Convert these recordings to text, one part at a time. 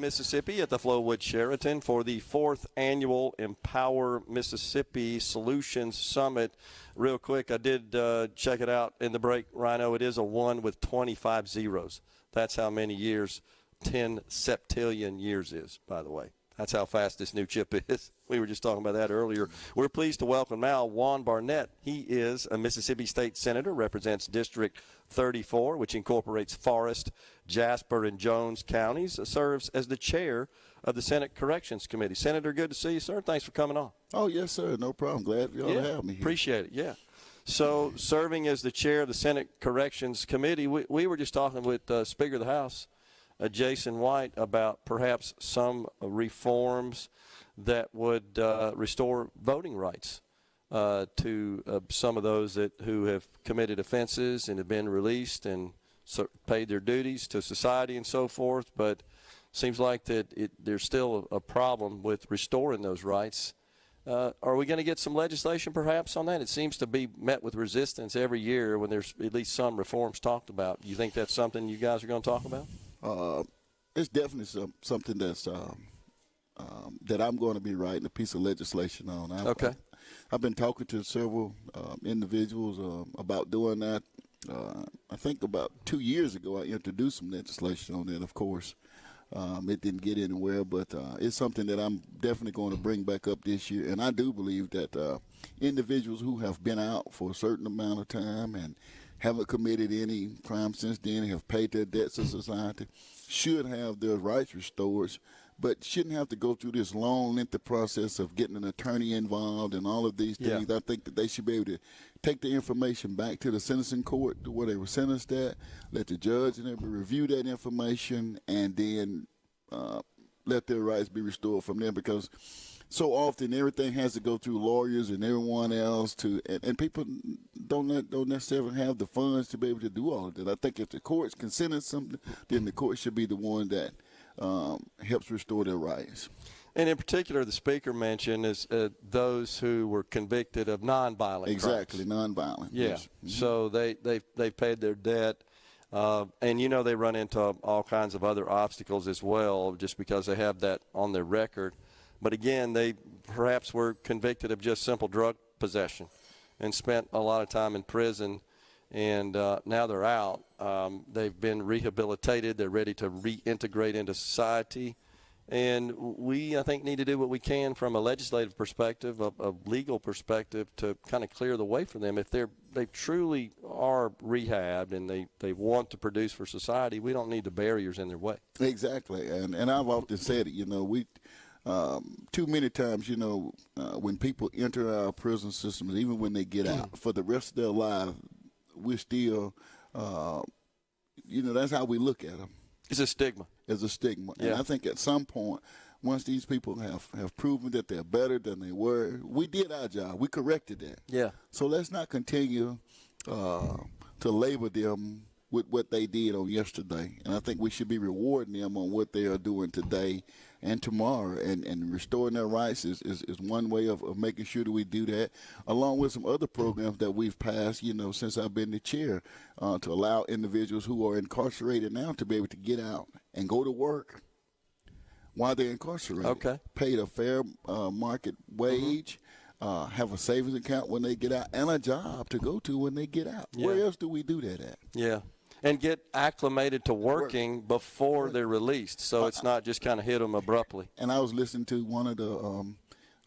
Mississippi at the Flowwood Sheraton for the 4th Annual Empower Mississippi Solutions Summit. Real quick, I did check it out in the break, Rhino. It is a 1 with 25 zeros. That's how many years 10 septillion years is, by the way. That's how fast this new chip is. We were just talking about that earlier. We're pleased to welcome now Juan Barnett. He is a Mississippi State Senator, represents District 34, which incorporates Forest, Jasper, and Jones counties, serves as the chair of the Senate Corrections Committee. Senator, good to see you, sir. Thanks for coming on. Oh, yes, sir. No problem. Glad you all to have me here. Appreciate it, yeah. So serving as the chair of the Senate Corrections Committee, we were just talking with Speaker of the House, Jason White, about perhaps some reforms that would restore voting rights to some of those who have committed offenses and have been released and paid their duties to society and so forth. But seems like that there's still a problem with restoring those rights. Are we going to get some legislation perhaps on that? It seems to be met with resistance every year when there's at least some reforms talked about. Do you think that's something you guys are going to talk about? It's definitely something that's that I'm going to be writing a piece of legislation on. I've been talking to several individuals about doing that. I think about 2 years ago I introduced some legislation on it, of course. It didn't get anywhere, but it's something that I'm definitely going to bring back up this year. And I do believe that individuals who have been out for a certain amount of time and haven't committed any crime since then, have paid their debts to society, should have their rights restored, but shouldn't have to go through this long, lengthy process of getting an attorney involved and all of these things. I think that they should be able to take the information back to the sentencing court to where they were sentenced at, let the judge and everybody review that information, and then let their rights be restored from there, because so often everything has to go through lawyers and everyone else and people don't necessarily have the funds to be able to do all of that. I think if the courts can sentence something, then the court should be the one that helps restore their rights. And in particular, the speaker mentioned is those who were convicted of nonviolent Exactly, crimes. nonviolent. Yeah. Yes. Mm-hmm. So they've paid their debt. And, they run into all kinds of other obstacles as well just because they have that on their record. But, again, they perhaps were convicted of just simple drug possession and spent a lot of time in prison. And now they're out. They've been rehabilitated. They're ready to reintegrate into society. And we, I think, need to do what we can from a legislative perspective, a legal perspective, to kind of clear the way for them. If they truly are rehabbed and they want to produce for society, we don't need the barriers in their way. Exactly. And I've often said it, we too many times, when people enter our prison systems, even when they get out, for the rest of their life, we're still, that's how we look at them. It's a stigma. It's a stigma. Yeah. And I think at some point, once these people have proven that they're better than they were, we did our job. We corrected that. Yeah. So let's not continue to label them with what they did on yesterday. And I think we should be rewarding them on what they are doing today and tomorrow. And restoring their rights is one way of making sure that we do that, along with some other programs that we've passed, since I've been the chair, to allow individuals who are incarcerated now to be able to get out and go to work while they're incarcerated. Okay. Paid a fair market wage. Have a savings account when they get out, and a job to go to when they get out. Yeah. Where else do we do that at? Yeah. And get acclimated to working before they're released, so it's not just kind of hit them abruptly. And I was listening to one of the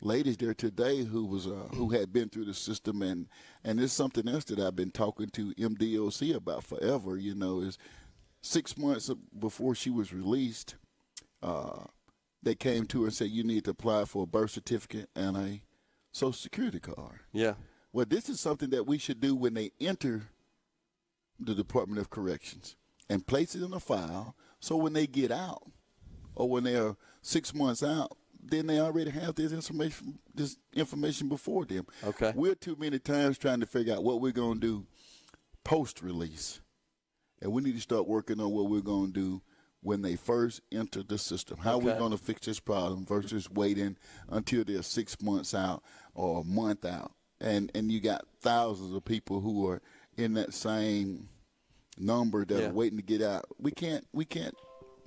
ladies there today who had been through the system, and it's something else that I've been talking to MDOC about forever, is 6 months before she was released, they came to her and said, you need to apply for a birth certificate and a Social Security card. Yeah. Well, this is something that we should do when they enter the Department of Corrections and place it in a file, so when they get out or when they are 6 months out, then they already have this information before them. Okay. We're too many times trying to figure out what we're going to do post-release, and we need to start working on what we're going to do when they first enter the system. How we're going to fix this problem versus waiting until they're 6 months out or a month out. And you got thousands of people who are in that same number that are waiting to get out. We can't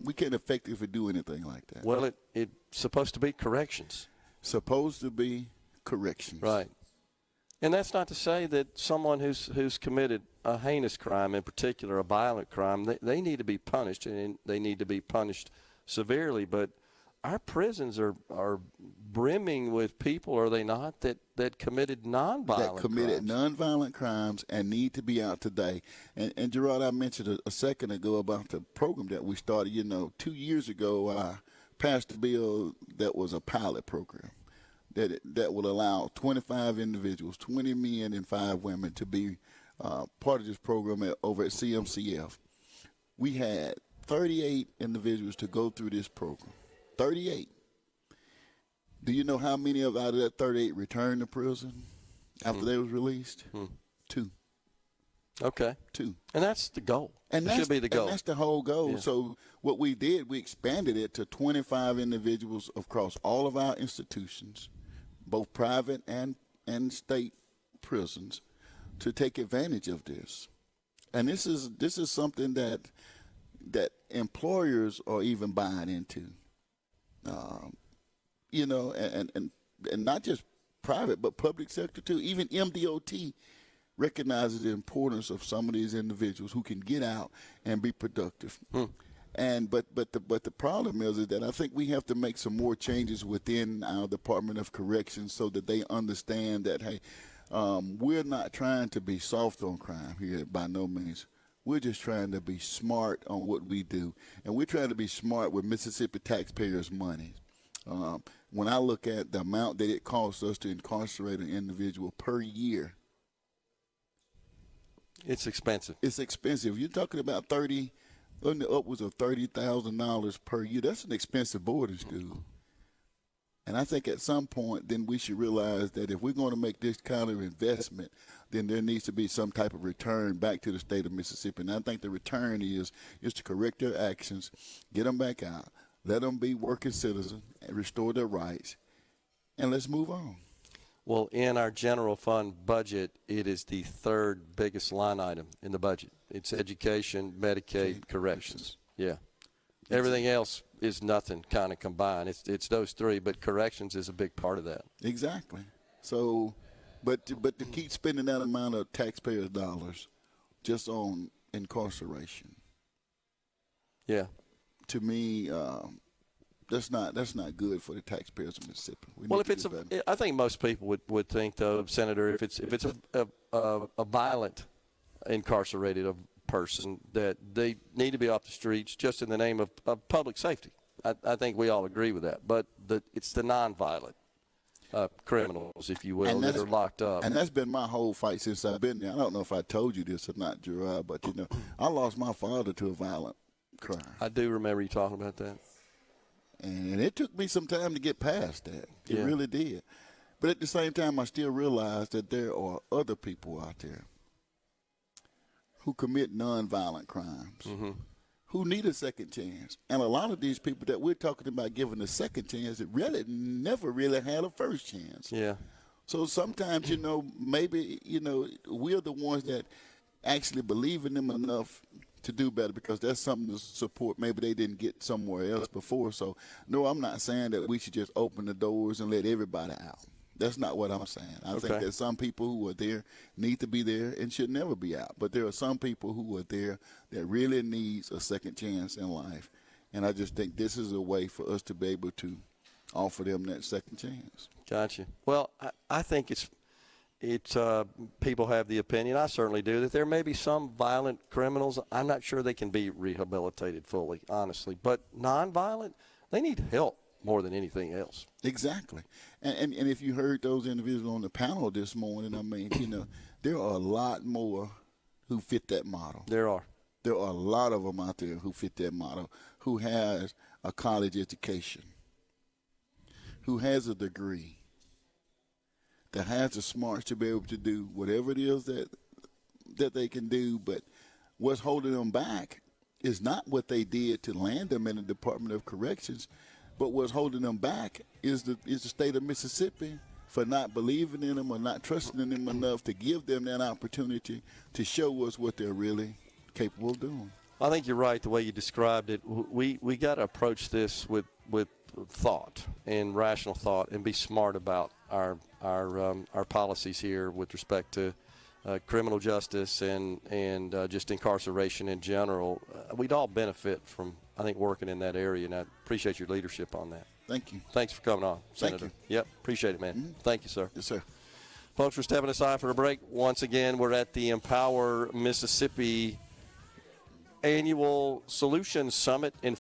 We can't effectively do anything like that. Well, it's supposed to be corrections. Supposed to be corrections. Right. And that's not to say that someone who's committed a heinous crime, in particular a violent crime, they need to be punished, and they need to be punished severely. But our prisons are brimming with people, are they not, that committed nonviolent crimes. Nonviolent crimes and need to be out today. And Gerard, I mentioned a second ago about the program that we started. 2 years ago, I passed a bill that was a pilot program that would allow 25 individuals, 20 men and 5 women, to be part of this program over at CMCF. We had 38 individuals to go through this program. 38. Do you know how many out of that 38 returned to prison after they was released? 2. Okay. 2. And that's the goal. And that should be the goal. And that's the whole goal. Yeah. So what we did, we expanded it to 25 individuals across all of our institutions, both private and state prisons, to take advantage of this. And this is something that employers are even buying into. And not just private, but public sector too. Even MDOT recognizes the importance of some of these individuals who can get out and be productive. And but the problem is that I think we have to make some more changes within our Department of Corrections so that they understand that, hey, we're not trying to be soft on crime here by no means. We're just trying to be smart on what we do. And we're trying to be smart with Mississippi taxpayers' money. When I look at the amount that it costs us to incarcerate an individual per year, it's expensive. It's expensive. You're talking about upwards of $30,000 per year. That's an expensive boarding school. And I think at some point, then we should realize that if we're going to make this kind of investment, then there needs to be some type of return back to the state of Mississippi. And I think the return is to correct their actions, get them back out, let them be working citizens, and restore their rights, and let's move on. Well, in our general fund budget, it is the third biggest line item in the budget. It's education, Medicaid, corrections. Yeah. Everything else is nothing kind of combined. It's those three, but corrections is a big part of that. Exactly. So, but to keep spending that amount of taxpayers' dollars just on incarceration, yeah, to me, that's not good for the taxpayers of Mississippi. Well, if it's I think most people would think, though, Senator, if it's a violent incarcerated person, that they need to be off the streets just in the name of public safety. I think we all agree with that. But it's the nonviolent criminals, if you will, that are locked up. And that's been my whole fight since I've been there. I don't know if I told you this or not, Gerard, but, I lost my father to a violent crime. I do remember you talking about that. And it took me some time to get past that. It Yeah. really did. But at the same time, I still realize that there are other people out there who commit nonviolent crimes, who need a second chance. And a lot of these people that we're talking about giving a second chance, it really never really had a first chance. Yeah. So sometimes, maybe, we're the ones that actually believe in them enough to do better because that's something to support. Maybe they didn't get somewhere else before. So, no, I'm not saying that we should just open the doors and let everybody out. That's not what I'm saying. I think that some people who are there need to be there and should never be out. But there are some people who are there that really needs a second chance in life. And I just think this is a way for us to be able to offer them that second chance. Gotcha. Well, I think it's people have the opinion, I certainly do, that there may be some violent criminals. I'm not sure they can be rehabilitated fully, honestly. But nonviolent, they need help more than anything else. Exactly. And if you heard those individuals on the panel this morning, I mean, there are a lot more who fit that model. There are. There are a lot of them out there who fit that model, who has a college education, who has a degree, that has the smarts to be able to do whatever it is that they can do. But what's holding them back is not what they did to land them in the Department of Corrections, but what's holding them back is the state of Mississippi for not believing in them or not trusting in them enough to give them that opportunity to show us what they're really capable of doing. I think you're right the way you described it. We got to approach this with thought and rational thought, and be smart about our policies here with respect to criminal justice and just incarceration in general. We'd all benefit from, I think, working in that area, and I appreciate your leadership on that. Thank you. Thanks for coming on, Senator. Thank you. Yep, appreciate it, man. Mm-hmm. Thank you, sir. Yes, sir. Folks, we're stepping aside for a break. Once again, we're at the Empower Mississippi Annual Solutions Summit in